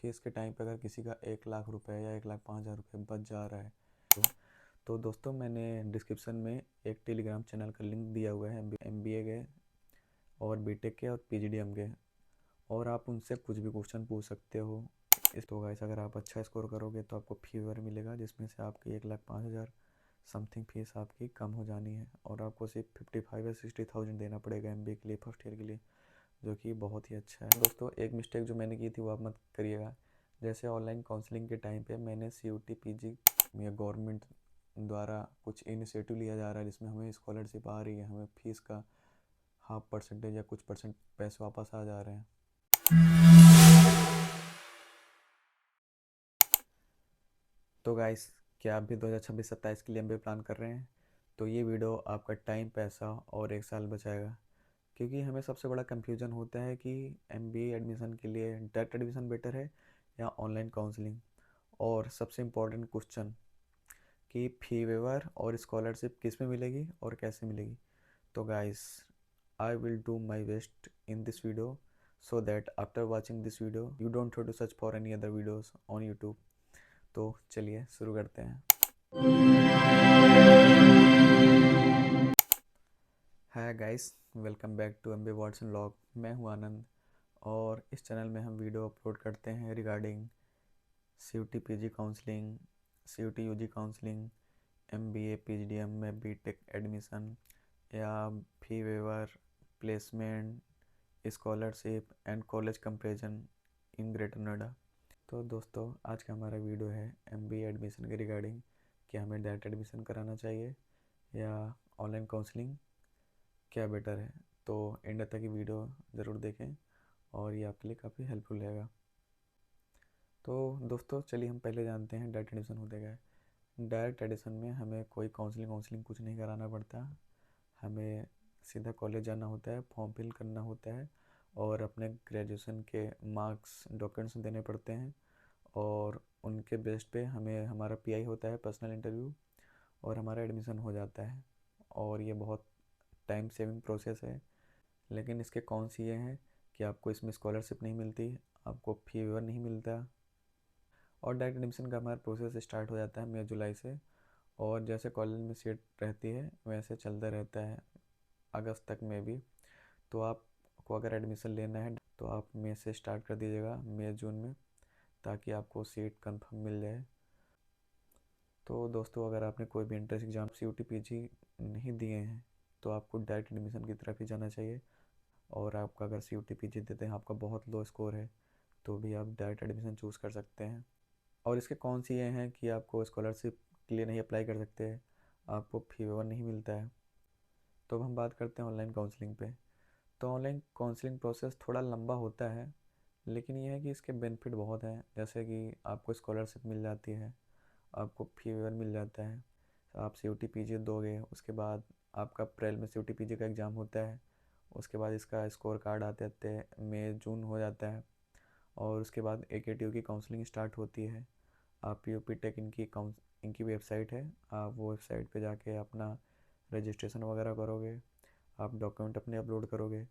Fees के time पे अगर किसी का 1 लाख रुपए या 1,05,000 रुपये बच जा रहा है तो दोस्तों मैंने डिस्क्रिप्शन में एक टेलीग्राम चैनल का लिंक दिया हुआ है MBA के और BTech के और PGDM के, और आप उनसे कुछ भी क्वेश्चन पूछ सकते हो। इस तो गाइस अगर आप अच्छा स्कोर करोगे तो आपको फी वेवर मिलेगा, जिसमें से आपकी 1,05,000 समथिंग फीस आपकी कम हो जानी है और आपको सिर्फ 55 या 60,000 देना पड़ेगा MBA के लिए फर्स्ट ईयर के लिए, जो कि बहुत ही अच्छा है। दोस्तों एक मिस्टेक जो मैंने की थी वो आप मत करिएगा। जैसे ऑनलाइन काउंसलिंग के टाइम पे मैंने CUT PG या गवर्नमेंट द्वारा कुछ इनिशिएटिव लिया जा रहा है जिसमें हमें स्कॉलरशिप आ रही है, हमें फीस का 0.5% या कुछ परसेंट पैसे वापस आ जा रहे हैं। तो गाइस क्या आप भी 2026-27 के लिए MBA प्लान कर रहे हैं? तो ये वीडियो आपका टाइम, पैसा और 1 साल बचाएगा, क्योंकि हमें सबसे बड़ा कन्फ्यूज़न होता है कि MBA एडमिशन के लिए डायरेक्ट एडमिशन बेटर है या ऑनलाइन काउंसलिंग, और सबसे इम्पोर्टेंट क्वेश्चन कि फ़ी वेवर और स्कॉलरशिप किस में मिलेगी और कैसे मिलेगी। तो guys I will do my best in this video so that after watching this video you don't have to search for any other videos on YouTube। तो चलिए शुरू करते हैं। Hi guys, welcome back to MBA Watson vlog. मैं हूं आनंद और इस channel में हम वीडियो अपलोड करते हैं regarding CUT PG counselling, CUT UG counselling, MBA PGDM में BTech एडमिशन या fee waiver, placement, scholarship and college comparison in Greater Noida. तो दोस्तों आज का हमारा वीडियो है MBA एडमिशन के रिगार्डिंग कि हमें डायरेक्ट एडमिशन कराना चाहिए या ऑनलाइन काउंसलिंग क्या बेटर है। तो एंड तक की वीडियो ज़रूर देखें और ये आपके लिए काफ़ी हेल्पफुल रहेगा। तो दोस्तों चलिए हम पहले जानते हैं डायरेक्ट एडमिशन होते क्या है। डायरेक्ट एडमिशन में हमें कोई काउंसलिंग कुछ नहीं कराना पड़ता। हमें सीधा कॉलेज जाना होता है, फॉर्म फिल करना होता है और अपने ग्रेजुएशन के मार्क्स, डॉक्यूमेंट्स देने पड़ते हैं और उनके बेस पे हमें हमारा PI होता है, पर्सनल इंटरव्यू, और हमारा एडमिशन हो जाता है। और ये बहुत टाइम सेविंग प्रोसेस है, लेकिन इसके कौन सी ये हैं कि आपको इसमें स्कॉलरशिप नहीं मिलती, आपको फी वेवर नहीं मिलता, और डायरेक्ट एडमिशन का हमारा प्रोसेस स्टार्ट हो जाता है मई जुलाई से, और जैसे कॉलेज में सीट रहती है वैसे चलता रहता है अगस्त तक में भी। तो आपको अगर एडमिशन लेना है तो आप मई से स्टार्ट कर दीजिएगा, मई जून में, ताकि आपको सीट कंफर्म मिल जाए। तो दोस्तों अगर आपने कोई भी एंट्रेंस एग्ज़ाम CUT PG नहीं दिए हैं तो आपको डायरेक्ट एडमिशन की तरफ ही जाना चाहिए। और आपका अगर CUT PG देते हैं, आपका बहुत लो स्कोर है, तो भी आप डायरेक्ट एडमिशन चूज़ कर सकते हैं। और इसके कौन सी ये हैं कि आपको स्कॉलरशिप के लिए नहीं अप्लाई कर सकते, आपको फी वेवर नहीं मिलता है। तो अब हम बात करते हैं ऑनलाइन काउंसलिंग पे। तो ऑनलाइन काउंसलिंग प्रोसेस थोड़ा लंबा होता है, लेकिन यह है कि इसके बेनिफिट बहुत हैं। जैसे कि आपको स्कॉलरशिप मिल जाती है, आपको फी वेवर मिल जाता है, आप CUT PG दोगे, उसके बाद आपका अप्रैल में CUT PG का एग्ज़ाम होता है, उसके बाद इसका स्कोर कार्ड आते आते मई जून हो जाता है, और उसके बाद AKTU की काउंसलिंग स्टार्ट होती है। आप UP टेक इनकी वेबसाइट है, आप वो वेबसाइट पे जाके अपना रजिस्ट्रेशन वगैरह करोगे, आप डॉक्यूमेंट अपने अपलोड करोगे,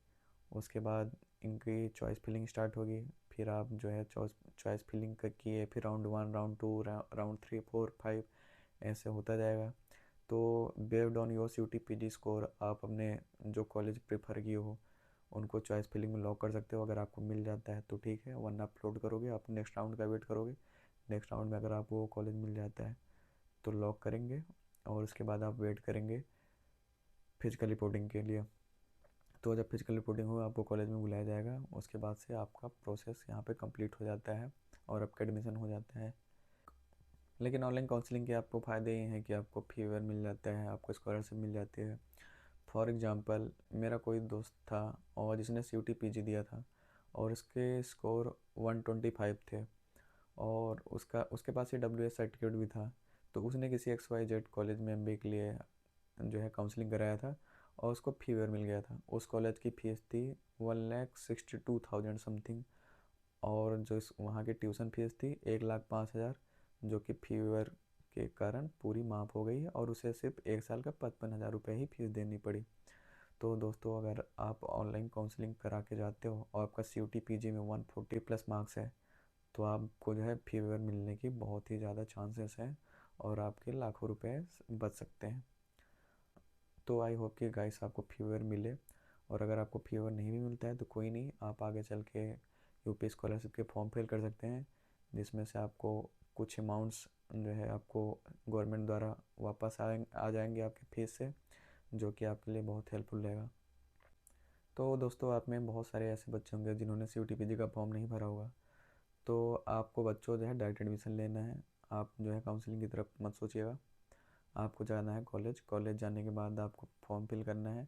उसके बाद इनकी चॉइस फिलिंग स्टार्ट होगी। फिर आप जो है चॉइस फिलिंग किए, फिर राउंड 1, राउंड 2, राउंड 3, 4, 5 ऐसे होता जाएगा। तो based on your CUT PG score आप अपने जो कॉलेज प्रेफर किए हो उनको चॉइस फिलिंग में लॉक कर सकते हो। अगर आपको मिल जाता है तो ठीक है, वरना अपलोड करोगे, आप नेक्स्ट राउंड का वेट करोगे। नेक्स्ट राउंड में अगर आपको वो कॉलेज मिल जाता है तो लॉक करेंगे, और उसके बाद आप वेट करेंगे फिजिकल रिपोर्टिंग के लिए। तो जब फिजिकल रिपोर्टिंग हो आपको कॉलेज में बुलाया जाएगा, उसके बाद से आपका प्रोसेस यहाँ पे कंप्लीट हो जाता है और आपका एडमिशन हो जाता है। लेकिन ऑनलाइन काउंसलिंग के आपको फ़ायदे ये हैं कि आपको फी वेवर मिल जाता है, आपको स्कॉलरशिप मिल जाती है। फॉर एग्ज़ाम्पल मेरा कोई दोस्त था और जिसने CUT PG दिया था और उसके स्कोर 125 थे, और उसके पास ये WS सर्टिफिकेट भी था। तो उसने किसी XYZ कॉलेज में MBA के लिए जो है काउंसलिंग कराया था और उसको फी वेवर मिल गया था। उस कॉलेज की फ़ीस थी 1,62,000 समथिंग, और जो वहाँ की ट्यूशन फीस थी 1,05,000, जो कि फी वेवर के कारण पूरी माफ़ हो गई है और उसे सिर्फ 1 साल का 55,000 रुपये ही फीस देनी पड़ी। तो दोस्तों अगर आप ऑनलाइन काउंसलिंग करा के जाते हो और आपका CUT PG में 140 प्लस मार्क्स है तो आपको जो है फ़ी वेवर मिलने की बहुत ही ज़्यादा चांसेस हैं और आपके लाखों रुपए बच सकते हैं। तो आई होप कि गाइस आपको फ़ी वेवर मिले, और अगर आपको फ़ी वेवर नहीं भी मिलता है तो कोई नहीं, आप आगे चल के यूपी स्कॉलरशिप के फॉर्म फिल कर सकते हैं, जिसमें से आपको कुछ अमाउंट्स जो है आपको गवर्नमेंट द्वारा वापस आ जाएंगे आपके फीस से, जो कि आपके लिए बहुत हेल्पफुल रहेगा। तो दोस्तों, आप में बहुत सारे ऐसे बच्चे होंगे जिन्होंने CUT-PG का फॉर्म नहीं भरा होगा। तो आपको बच्चों जो है डायरेक्ट एडमिशन लेना है। आप जो है काउंसलिंग की तरफ मत सोचिएगा। आपको जाना है कॉलेज जाने के बाद आपको फॉर्म फिल करना है।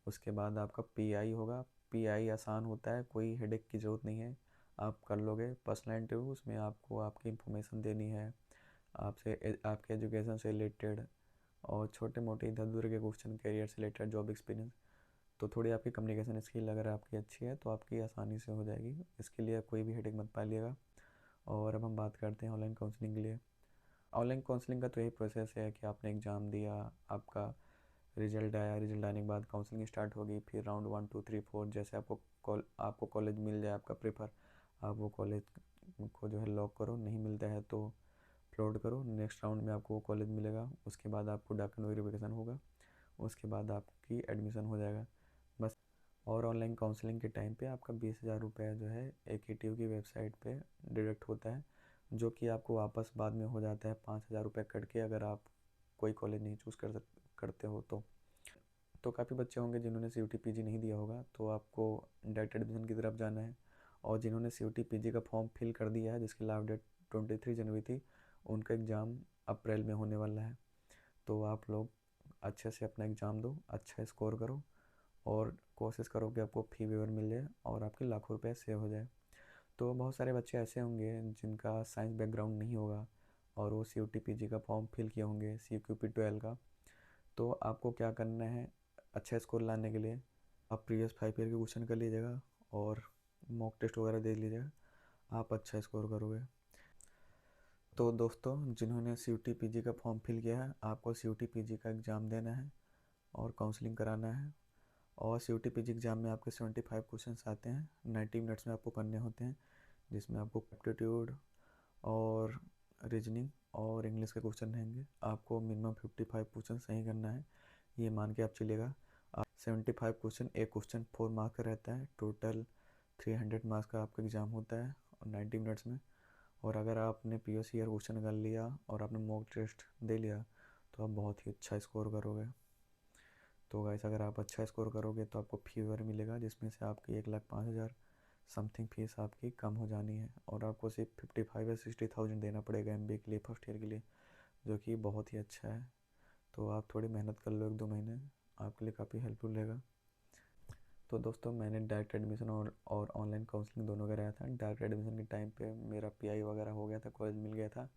उसके बाद आपका PI होगा। PI आसान होता है, कोई हेडेक की ज़रूरत नहीं है, आप कर लोगे। पर्सनल इंटरव्यू, उसमें आपको आपकी इन्फॉर्मेशन देनी है, आपसे आपके एजुकेशन से रिलेटेड और छोटे मोटे इधर उधर के क्वेश्चन, करियर से रिलेटेड, जॉब एक्सपीरियंस। तो थोड़ी आपकी कम्युनिकेशन स्किल अगर आपकी अच्छी है तो आपकी आसानी से हो जाएगी। इसके लिए कोई भी हेडेक मत पालिएगा। और अब हम बात करते हैं ऑनलाइन काउंसलिंग के लिए। ऑनलाइन काउंसलिंग का तो यही प्रोसेस है कि आपने एग्ज़ाम दिया, आपका रिजल्ट आया, रिजल्ट आने के बाद काउंसलिंग स्टार्ट होगी। फिर राउंड 1 2 3 4, जैसे आपको कॉलेज मिल जाए आपका प्रेफर, आप वो कॉलेज को जो है लॉक करो, नहीं मिलता है तो अपलोड करो। नेक्स्ट राउंड में आपको वो कॉलेज मिलेगा, उसके बाद आपको डॉक्यूमेंट वेरिफिकेशन होगा, उसके बाद आपकी एडमिशन हो जाएगा, बस। और ऑनलाइन काउंसलिंग के टाइम पे आपका 20,000 रुपये जो है AKTU की वेबसाइट पे डिडक्ट होता है, जो कि आपको वापस बाद में हो जाता है 5,000 रुपये कट के, अगर आप कोई कॉलेज नहीं चूज़ करते हो तो काफ़ी बच्चे होंगे जिन्होंने CUT-PG नहीं दिया होगा, तो आपको डायरेक्ट एडमिशन की तरफ जाना है। और जिन्होंने CUT-PG का फॉर्म फिल कर दिया है, जिसकी लास्ट डेट 23 जनवरी थी, उनका एग्ज़ाम अप्रैल में होने वाला है। तो आप लोग अच्छे से अपना एग्ज़ाम दो, अच्छा स्कोर करो और कोशिश करो कि आपको फ़ी वेवर मिल जाए और आपके लाखों रुपए सेव हो जाए। तो बहुत सारे बच्चे ऐसे होंगे जिनका साइंस बैकग्राउंड नहीं होगा और वो CUT-PG का फॉर्म फिल किए होंगे, CQP12 का। तो आपको क्या करना है, अच्छा स्कोर लाने के लिए आप प्रीवियस 5 ईयर के क्वेश्चन कर लीजिएगा और मॉक टेस्ट वगैरह दे लीजिएगा, आप अच्छा स्कोर करोगे। तो दोस्तों, जिन्होंने CUT-PG का फॉर्म फिल किया है, आपको CUT-PG का एग्ज़ाम देना है और काउंसलिंग कराना है। और CUT-PG एग्ज़ाम में आपके 75 क्वेश्चंस आते हैं, 90 मिनट्स में आपको करने होते हैं, जिसमें आपको एप्टीट्यूड और रीजनिंग और इंग्लिश के क्वेश्चन रहेंगे। आपको मिनिमम 55 क्वेश्चन सही करना है, ये मान के आप चलिएगा। 75 क्वेश्चन, एक क्वेश्चन 4 मार्क्स का रहता है, टोटल 300 मार्क्स का आपका एग्ज़ाम होता है और 90 मिनट्स में। और अगर आपने प्रीवियस ईयर क्वेश्चन कर लिया और आपने मॉक टेस्ट दे लिया तो आप बहुत ही अच्छा स्कोर करोगे। तो गाइस, अगर आप अच्छा स्कोर करोगे तो आपको फ़ी वेवर मिलेगा, जिसमें से आपकी 1,05,000 समथिंग फीस आपकी कम हो जानी है और आपको सिर्फ 55 या 60,000 देना पड़ेगा MBA के लिए, फर्स्ट ईयर के लिए, जो कि बहुत ही अच्छा है। तो आप थोड़ी मेहनत कर लो, 1-2 महीने, आपके लिए काफ़ी हेल्पफुल रहेगा। तो दोस्तों, मैंने डायरेक्ट एडमिशन और ऑनलाइन काउंसलिंग दोनों कराया था। डायरेक्ट एडमिशन के टाइम पे मेरा PI वगैरह हो गया था, कॉलेज मिल गया था।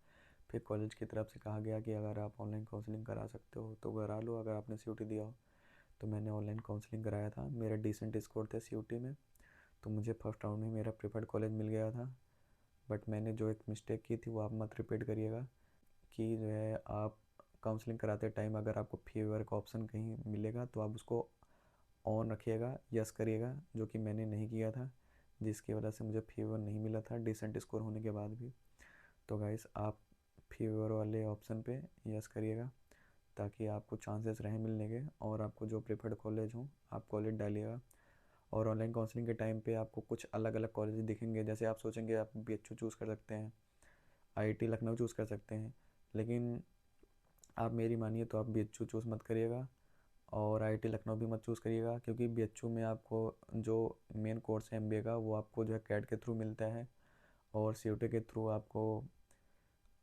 फिर कॉलेज की तरफ से कहा गया कि अगर आप ऑनलाइन काउंसलिंग करा सकते हो तो करा लो, अगर आपने CUT दिया हो। तो मैंने ऑनलाइन काउंसलिंग कराया था, मेरा डिसेंट स्कोर थे CUT में, तो मुझे फर्स्ट राउंड में मेरा प्रेफर्ड कॉलेज मिल गया था। बट मैंने जो एक मिस्टेक की थी वो आप मत रिपीट करिएगा, कि जो है आप काउंसलिंग कराते टाइम अगर आपको फ़ी वेवर का ऑप्शन कहीं मिलेगा तो आप उसको ऑन रखिएगा, यस करिएगा, जो कि मैंने नहीं किया था, जिसकी वजह से मुझे फ़ी वेवर नहीं मिला था डिसेंट स्कोर होने के बाद भी। तो गाइस, आप फ़ी वेवर वाले ऑप्शन पे यस करिएगा, ताकि आपको चांसेस रहें मिलने के, और आपको जो प्रेफर्ड कॉलेज हो आप कॉलेज डालिएगा। और ऑनलाइन काउंसलिंग के टाइम पे आपको कुछ अलग अलग कॉलेज दिखेंगे, जैसे आप सोचेंगे आप BHU चूज़ कर सकते हैं, IIT लखनऊ चूज़ कर सकते हैं, लेकिन आप मेरी मानिए तो आप BHU चूज़ मत करिएगा और IIT लखनऊ भी मत चूज़ करिएगा, क्योंकि BHU में आपको जो मेन कोर्स है MBA का, वो आपको जो है कैट के थ्रू मिलता है और CUT के थ्रू आपको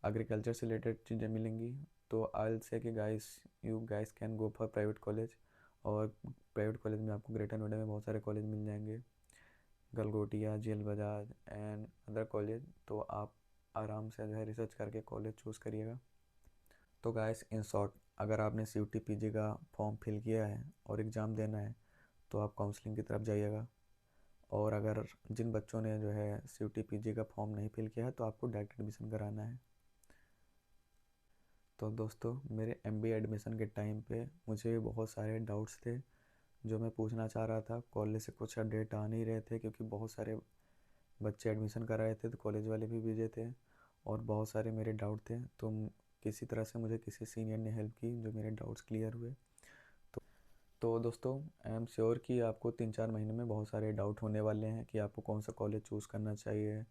एग्रीकल्चर से रिलेटेड चीज़ें मिलेंगी। तो आई विल से कि guys, you guys can go for private college, और प्राइवेट कॉलेज में आपको ग्रेटर नोएडा में बहुत सारे कॉलेज मिल जाएंगे, Galgotia, GL Bajaj and other college. तो आप आराम से जो है रिसर्च करके कॉलेज चूज़ करिएगा। तो गाइस, इन शॉर्ट, अगर आपने CUT-PG का फॉर्म फिल किया है और एग्ज़ाम देना है तो आप काउंसलिंग की तरफ जाइएगा। और अगर जिन बच्चों ने जो है CUT-PG का फॉर्म नहीं फिल किया है तो आपको डायरेक्ट एडमिशन कराना है। तो दोस्तों, मेरे MBA एडमिशन के टाइम पे मुझे बहुत सारे डाउट्स थे जो मैं पूछना चाह रहा था, कॉलेज से कुछ अपडेट आ नहीं रहे थे, क्योंकि बहुत सारे बच्चे एडमिशन कर रहे थे तो कॉलेज वाले भी भेजे थे और बहुत सारे मेरे डाउट थे, तो किसी तरह से मुझे किसी सीनियर ने हेल्प की जो मेरे डाउट्स क्लियर हुए। तो दोस्तों, आई एम श्योर कि आपको 3-4 महीने में बहुत सारे डाउट होने वाले हैं कि आपको कौन सा कॉलेज चूज़ करना चाहिए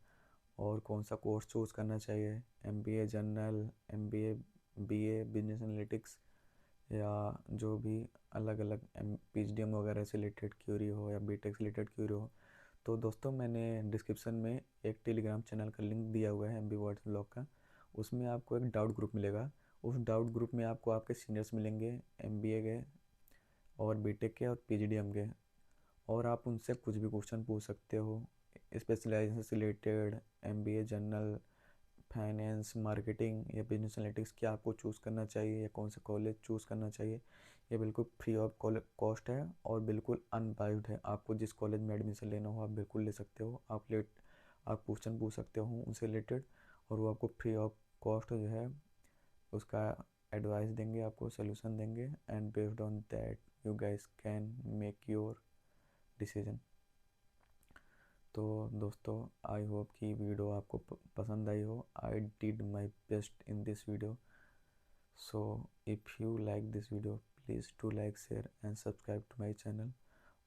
और कौन सा कोर्स चूज़ करना चाहिए, MBA general, MBA, BA business analytics, या जो भी अलग अलग पीजीडीएम वगैरह से रिलेटेड क्यूरी हो या बीटेक से रिलेटेड क्यूरी हो। तो दोस्तों, मैंने डिस्क्रिप्शन में एक टेलीग्राम चैनल का लिंक दिया हुआ है एमबी वर्ड्स ब्लॉग का। उसमें आपको एक डाउट ग्रुप मिलेगा। उस डाउट ग्रुप में आपको आपके सीनियर्स मिलेंगे, एमबीए के और बीटेक के और पीजीडीएम के, और आप उनसे कुछ भी क्वेश्चन पूछ सकते हो स्पेशलाइजेशन से related, MBA general, finance, marketing या बिजनेस एनालिटिक्स, क्या आपको चूज़ करना चाहिए या कौन सा कॉलेज चूज़ करना चाहिए। ये बिल्कुल फ्री ऑफ कॉस्ट है और बिल्कुल अनबाइस्ड है। आपको जिस कॉलेज में एडमिशन लेना हो आप बिल्कुल ले सकते हो। आप क्वेश्चन पूछ सकते हो उनसे रिलेटेड और वो आपको फ्री ऑफ कॉस्ट जो है उसका एडवाइस देंगे, आपको सोल्यूशन देंगे, and based on that you guys can make your decision. तो दोस्तों, आई होप कि वीडियो आपको पसंद आई हो। I did my best in this video. So if you like this video, please to like, share and subscribe to my channel.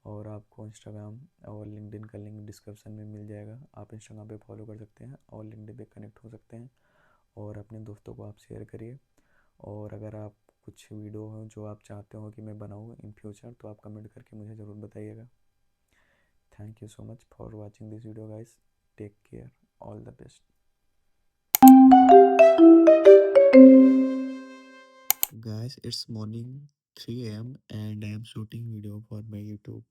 और आपको Instagram और लिंक्डइन का लिंक डिस्क्रिप्शन में मिल जाएगा। आप इंस्टाग्राम पे फॉलो कर सकते हैं और लिंक्डइन पे कनेक्ट हो सकते हैं, और अपने दोस्तों को आप शेयर करिए। और अगर आप कुछ वीडियो हो जो आप चाहते हो कि मैं बनाऊँ इन फ्यूचर, तो आप कमेंट करके मुझे ज़रूर बताइएगा। Thank you so much for watching this video, guys. Take care. All the best. Guys, it's morning 3 a.m. and I am shooting video for my YouTube.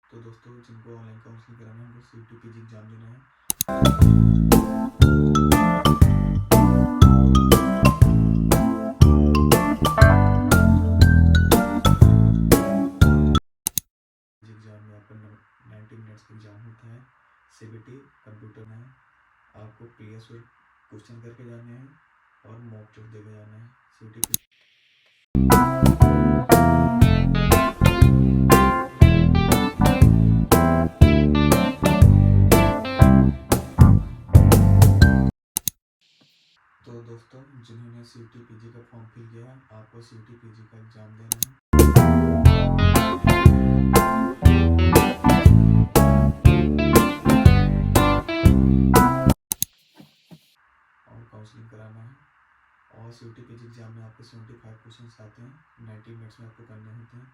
तो दोस्तों, जिनको ऑनलाइन काउंसलिंग कराना है उनको सीयूटी पीजी एग्जाम देना है। Exam में आपका 90 मिनट्स का एग्जाम होता है। सीबीटी कंप्यूटर में आपको पीएस क्वेश्चन करके जाने हैं और मॉक टेस्ट देके जाना है। सीयूटी तो दोस्तों, जिन्होंने सीयूटी पीजी का फॉर्म फिल किया है, आपको सीयूटी पीजी का एग्जाम देना है। और काउंसलिंग कराना है। और सीयूटी पीजी एग्जाम में आपके 75 क्वेश्चन आते हैं, 90 मिनट्स में आपको करने होते हैं।